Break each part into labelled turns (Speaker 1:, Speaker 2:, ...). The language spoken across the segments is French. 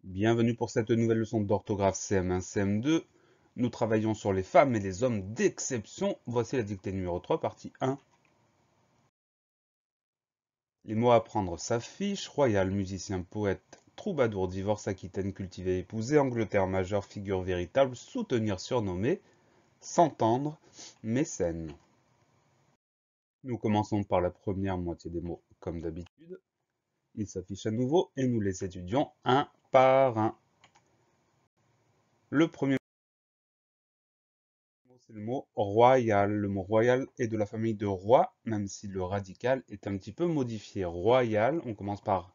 Speaker 1: Bienvenue pour cette nouvelle leçon d'orthographe CM1, CM2. Nous travaillons sur les femmes et les hommes d'exception. Voici la dictée numéro 3, partie 1. Les mots à prendre s'affichent. Royal, musicien, poète, troubadour, divorce, Aquitaine, cultivé, épousé, Angleterre majeure, figure véritable, soutenir, surnommé, s'entendre, mécène. Nous commençons par la première moitié des mots, comme d'habitude. Ils s'affichent à nouveau et nous les étudions un par un. Le premier c'est le mot royal. Le mot royal est de la famille de roi, même si le radical est un petit peu modifié. Royal, on commence par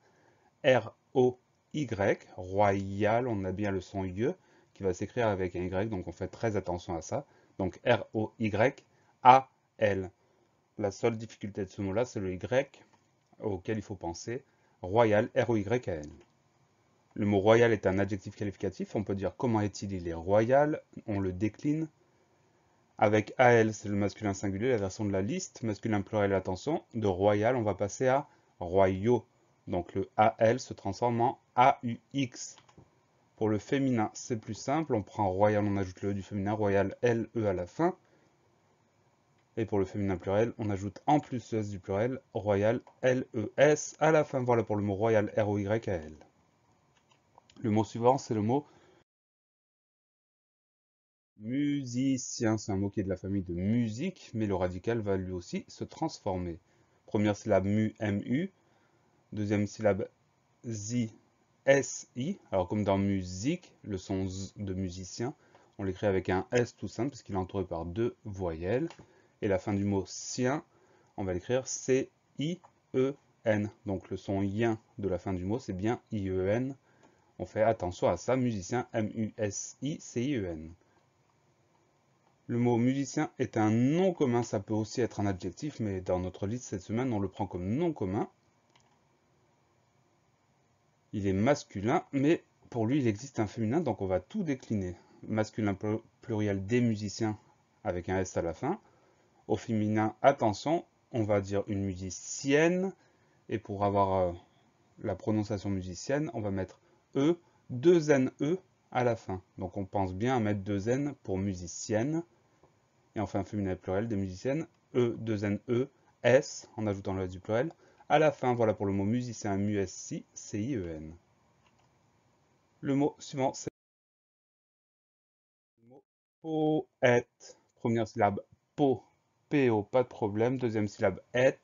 Speaker 1: R-O-Y, royal, on a bien le son IE qui va s'écrire avec un Y, donc on fait très attention à ça. Donc R-O-Y-A-L. La seule difficulté de ce mot-là, c'est le Y auquel il faut penser. Royal, R-O-Y-A-L. Le mot royal est un adjectif qualificatif, on peut dire comment est-il, il est royal, on le décline. Avec AL, c'est le masculin singulier, la version de la liste. Masculin pluriel, attention. De royal, on va passer à royaux. Donc le AL se transforme en AUX. Pour le féminin, c'est plus simple. On prend royal, on ajoute le E du féminin, royal, LE à la fin. Et pour le féminin pluriel, on ajoute en plus le S du pluriel, royal, LES à la fin. Voilà pour le mot royal, ROYAL. Le mot suivant, c'est le mot musicien. C'est un mot qui est de la famille de musique, mais le radical va lui aussi se transformer. Première syllabe mu, mu. Deuxième syllabe zi, si. Alors comme dans musique, le son z de musicien, on l'écrit avec un s tout simple parce qu'il est entouré par deux voyelles. Et la fin du mot sien, on va l'écrire C-I-E-N. Donc le son ien de la fin du mot, c'est bien I-E-N. On fait attention à ça, musicien, M-U-S-I-C-I-E-N. Le mot musicien est un nom commun, ça peut aussi être un adjectif, mais dans notre liste cette semaine, on le prend comme nom commun. Il est masculin, mais pour lui, il existe un féminin, donc on va tout décliner. Masculin pluriel des musiciens, avec un S à la fin. Au féminin, attention, on va dire une musicienne, et pour avoir la prononciation musicienne, on va mettre E, deux N-E à la fin. Donc on pense bien à mettre deux N pour musicienne. Et enfin, féminin pluriel des musiciennes, E, 2 N, E, S, en ajoutant le S du pluriel. À la fin, voilà pour le mot musicien, M-U-S-I, C-I-E-N. Le mot suivant, c'est le mot poète. Première syllabe, po, P-O, pas de problème. Deuxième syllabe, et.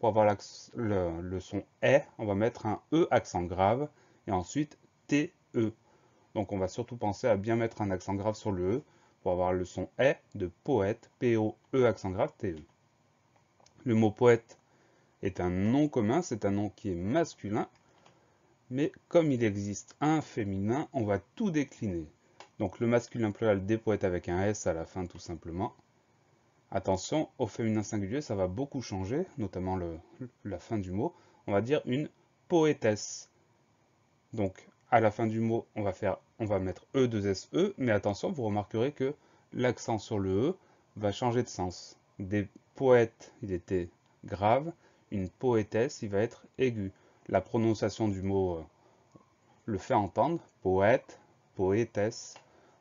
Speaker 1: Pour avoir le son E, on va mettre un E accent grave. Et ensuite, T-E. Donc on va surtout penser à bien mettre un accent grave sur le E pour avoir le son E de poète, P-O-E accent grave, T-E. Le mot poète est un nom commun, c'est un nom qui est masculin, mais comme il existe un féminin, on va tout décliner. Donc le masculin pluriel des poètes avec un S à la fin tout simplement. Attention, au féminin singulier, ça va beaucoup changer, notamment la fin du mot. On va dire une poétesse. Donc à la fin du mot, on va mettre E2SE, mais attention, vous remarquerez que l'accent sur le E va changer de sens. Des poètes, il était grave, une poétesse, il va être aigu. La prononciation du mot le fait entendre, poète, poétesse.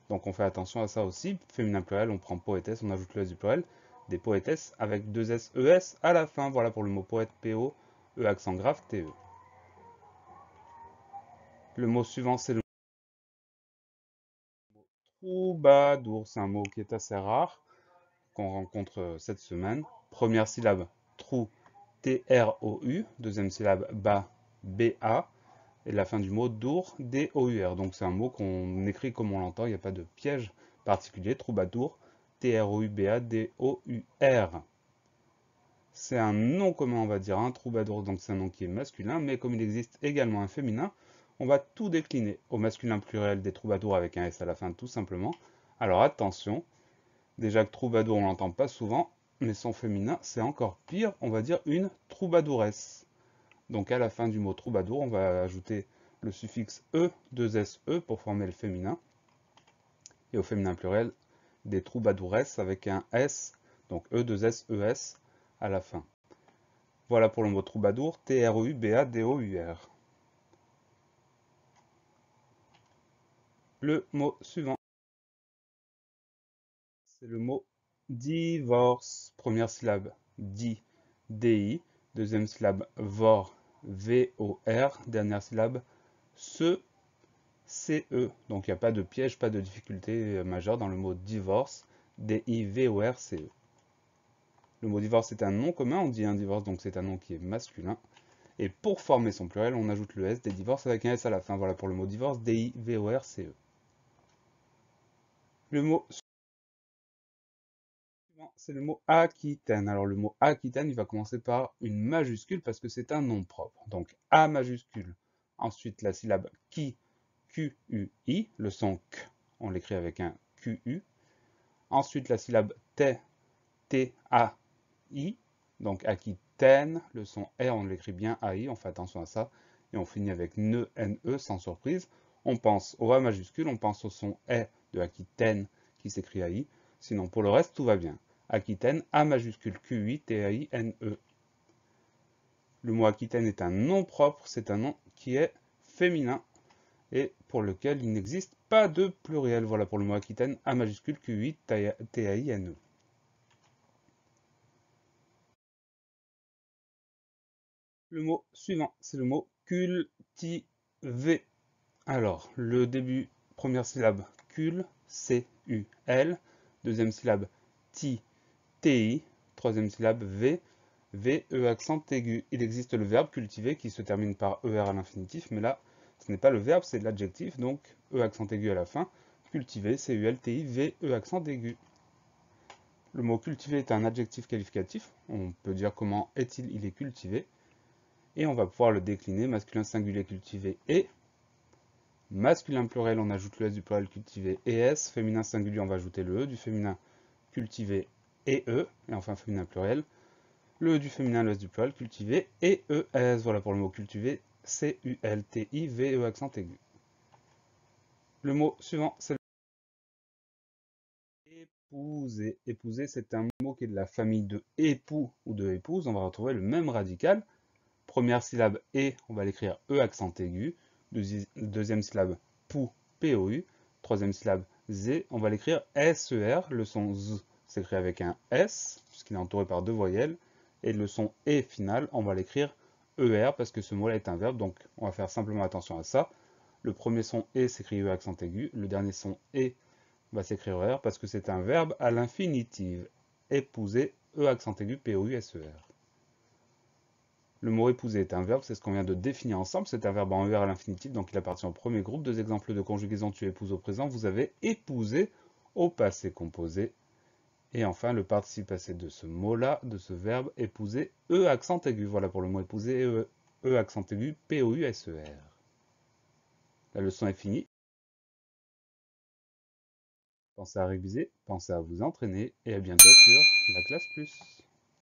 Speaker 1: Donc on fait attention à ça aussi. Féminin pluriel, on prend poétesse, on ajoute le S du pluriel. Des poétesses avec deux S, ES à la fin. Voilà pour le mot poète, PO, E accent grave, TE. Le mot suivant, c'est le mot troubadour. C'est un mot qui est assez rare, qu'on rencontre cette semaine. Première syllabe, trou, T-R-O-U. Deuxième syllabe, ba, B-A. Et la fin du mot dour, D-O-U-R. Donc c'est un mot qu'on écrit comme on l'entend, il n'y a pas de piège particulier. Troubadour, T-R-O-U-B-A-D-O-U-R. C'est un nom commun, on va dire, un troubadour, donc c'est un nom qui est masculin, mais comme il existe également un féminin, on va tout décliner au masculin pluriel des troubadours avec un S à la fin tout simplement. Alors attention, déjà que troubadour on l'entend pas souvent, mais son féminin c'est encore pire, on va dire une troubadouresse. Donc à la fin du mot troubadour, on va ajouter le suffixe E, 2SE pour former le féminin. Et au féminin pluriel, des troubadouresses avec un S, donc E, 2SES à la fin. Voilà pour le mot troubadour, T-R-U-B-A-D-O-U-R. Le mot suivant, c'est le mot divorce. Première syllabe, di, di. Deuxième syllabe, vor, vor. Dernière syllabe, se, ce. Donc il n'y a pas de piège, pas de difficulté majeure dans le mot divorce, D-I-V-O-R-C-E. Le mot divorce est un nom commun, on dit un divorce, donc c'est un nom qui est masculin. Et pour former son pluriel, on ajoute le S, des divorces avec un S à la fin. Voilà pour le mot divorce, D-I-V-O-R-C-E. Le mot suivant, c'est le mot Aquitaine. Alors le mot Aquitaine, il va commencer par une majuscule parce que c'est un nom propre. Donc A majuscule. Ensuite la syllabe qui, Q-U-I, le son K, on l'écrit avec un Q-U. Ensuite la syllabe T, T-A-I, donc Aquitaine, le son R, on l'écrit bien AI, on fait attention à ça. Et on finit avec ne, N-E, sans surprise. On pense au A majuscule, on pense au son E de Aquitaine qui s'écrit AI. Sinon, pour le reste, tout va bien. Aquitaine, A majuscule, Q-I, T-A-I-N-E. Le mot Aquitaine est un nom propre, c'est un nom qui est féminin et pour lequel il n'existe pas de pluriel. Voilà pour le mot Aquitaine, A majuscule, Q-I, T-A-I-N-E. Le mot suivant, c'est le mot cultiver. Alors, le début, première syllabe, cul, C-U-L. Deuxième syllabe, ti, T-I. Troisième syllabe, V, V-E accent aigu. Il existe le verbe cultiver qui se termine par ER à l'infinitif, mais là, ce n'est pas le verbe, c'est l'adjectif, donc E accent aigu à la fin. Cultiver, C-U-L-T-I, V-E accent aigu. Le mot cultiver est un adjectif qualificatif. On peut dire comment est-il, il est cultivé. Et on va pouvoir le décliner, masculin singulier cultivé et masculin pluriel, on ajoute le S du pluriel cultivé et S, féminin singulier, on va ajouter le E du féminin cultivé et E, et enfin féminin pluriel, le E du féminin, le S du pluriel cultivé et ES, voilà pour le mot cultivé, C-U-L-T-I-V-E accent aigu. Le mot suivant, c'est épouser. Épouser, c'est un mot qui est de la famille de époux ou de épouse, on va retrouver le même radical. Première syllabe et, on va l'écrire E accent aigu. Deuxième syllabe pou, P-O-U. Troisième syllabe z, on va l'écrire S-E-R. Le son z s'écrit avec un S, puisqu'il est entouré par deux voyelles. Et le son e final, on va l'écrire E-R, parce que ce mot-là est un verbe, donc on va faire simplement attention à ça. Le premier son e s'écrit E accent aigu. Le dernier son e va s'écrire E-R, parce que c'est un verbe à l'infinitive. Épouser, E accent aigu, P-O-U-S-E-R. Le mot épouser est un verbe, c'est ce qu'on vient de définir ensemble. C'est un verbe en ER à l'infinitif, donc il appartient au premier groupe. Deux exemples de conjugaison tu épouses au présent. Vous avez épousé au passé composé. Et enfin, le participe passé de ce mot-là, de ce verbe épouser, E accent aigu. Voilà pour le mot épouser, E accent aigu, P-O-U-S-E-R. La leçon est finie. Pensez à réviser, pensez à vous entraîner et à bientôt sur la classe plus.